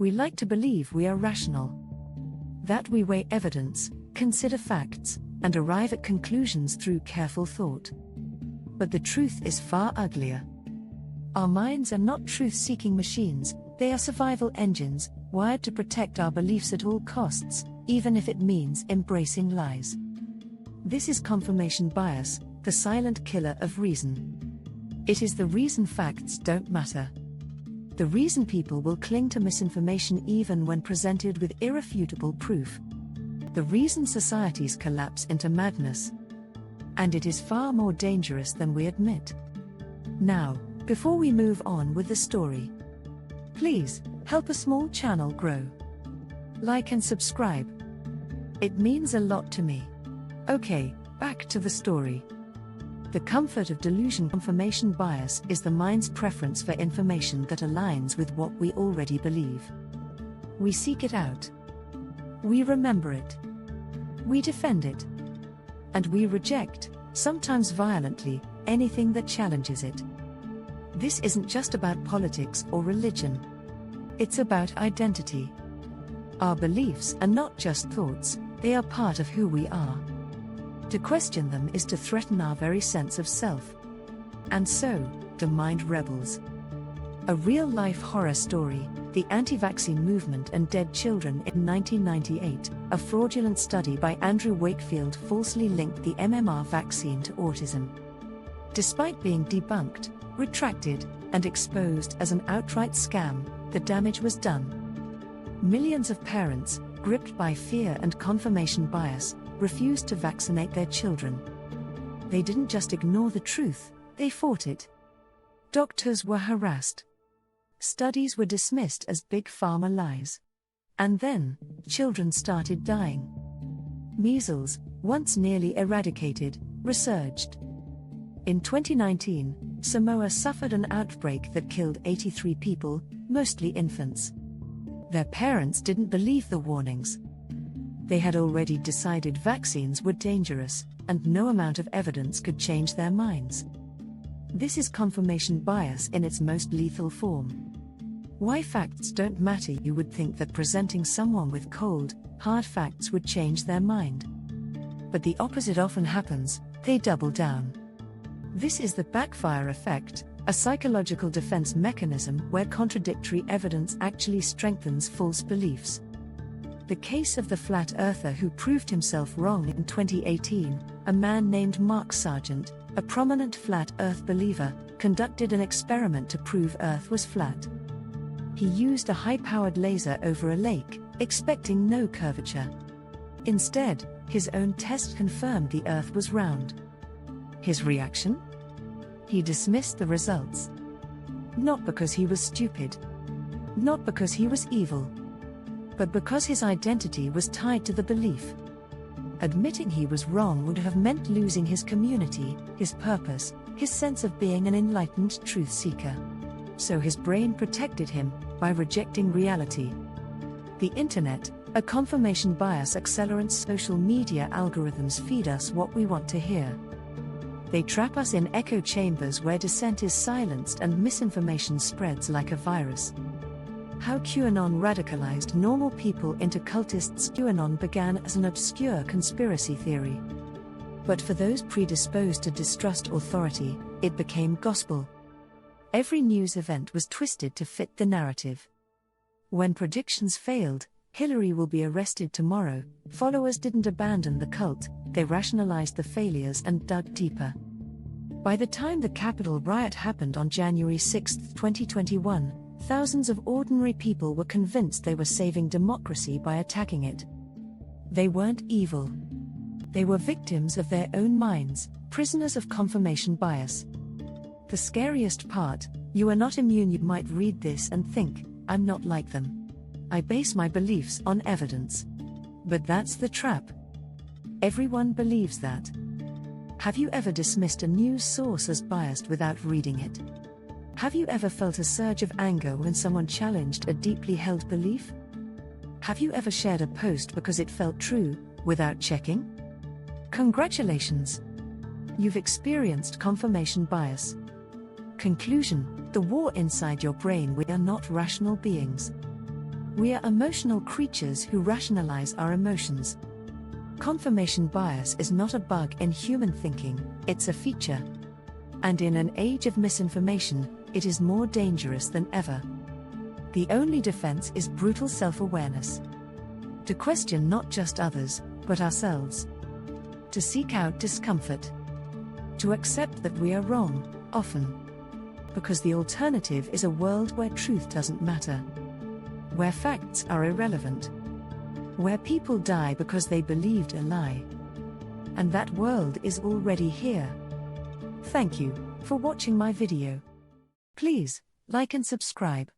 We like to believe we are rational, that we weigh evidence, consider facts, and arrive at conclusions through careful thought. But the truth is far uglier. Our minds are not truth-seeking machines, they are survival engines, wired to protect our beliefs at all costs, even if it means embracing lies. This is confirmation bias, the silent killer of reason. It is the reason facts don't matter. The reason people will cling to misinformation even when presented with irrefutable proof. The reason societies collapse into madness. And it is far more dangerous than we admit. Now, before we move on with the story, please help a small channel grow. Like and subscribe. It means a lot to me. Okay, back to the story. The comfort of delusion. Confirmation bias is the mind's preference for information that aligns with what we already believe. We seek it out. We remember it. We defend it. And we reject, sometimes violently, anything that challenges it. This isn't just about politics or religion. It's about identity. Our beliefs are not just thoughts, they are part of who we are. To question them is to threaten our very sense of self. And so, the mind rebels. A real-life horror story, the anti-vaccine movement and dead children. In 1998, a fraudulent study by Andrew Wakefield falsely linked the MMR vaccine to autism. Despite being debunked, retracted, and exposed as an outright scam, the damage was done. Millions of parents, gripped by fear and confirmation bias, refused to vaccinate their children. They didn't just ignore the truth, they fought it. Doctors were harassed. Studies were dismissed as big pharma lies. And then, children started dying. Measles, once nearly eradicated, resurged. In 2019, Samoa suffered an outbreak that killed 83 people, mostly infants. Their parents didn't believe the warnings. They had already decided vaccines were dangerous, and no amount of evidence could change their minds. This is confirmation bias in its most lethal form. Why facts don't matter. You would think that presenting someone with cold, hard facts would change their mind. But the opposite often happens, they double down. This is the backfire effect, a psychological defense mechanism where contradictory evidence actually strengthens false beliefs. The case of the flat earther who proved himself wrong in 2018, a man named Mark Sargent, a prominent flat earth believer, conducted an experiment to prove Earth was flat. He used a high-powered laser over a lake, expecting no curvature. Instead, his own test confirmed the Earth was round. His reaction? He dismissed the results. Not because he was stupid. Not because he was evil. But because his identity was tied to the belief. Admitting he was wrong would have meant losing his community, his purpose, his sense of being an enlightened truth seeker. So his brain protected him by rejecting reality. The internet, a confirmation bias accelerant. Social media algorithms feed us what we want to hear. They trap us in echo chambers where dissent is silenced and misinformation spreads like a virus. How QAnon radicalized normal people into cultists. QAnon began as an obscure conspiracy theory. But for those predisposed to distrust authority, it became gospel. Every news event was twisted to fit the narrative. When predictions failed, Hillary will be arrested tomorrow, followers didn't abandon the cult, they rationalized the failures and dug deeper. By the time the Capitol riot happened on January 6, 2021, thousands of ordinary people were convinced they were saving democracy by attacking it. They weren't evil. They were victims of their own minds, prisoners of confirmation bias. The scariest part, you are not immune. You might read this and think, I'm not like them. I base my beliefs on evidence. But that's the trap. Everyone believes that. Have you ever dismissed a news source as biased without reading it? Have you ever felt a surge of anger when someone challenged a deeply held belief? Have you ever shared a post because it felt true, without checking? Congratulations! You've experienced confirmation bias. Conclusion: the war inside your brain. We are not rational beings. We are emotional creatures who rationalize our emotions. Confirmation bias is not a bug in human thinking, it's a feature. And in an age of misinformation, it is more dangerous than ever. The only defense is brutal self-awareness. To question not just others, but ourselves. To seek out discomfort. To accept that we are wrong, often. Because the alternative is a world where truth doesn't matter. Where facts are irrelevant. Where people die because they believed a lie. And that world is already here. Thank you for watching my video. Please like and subscribe.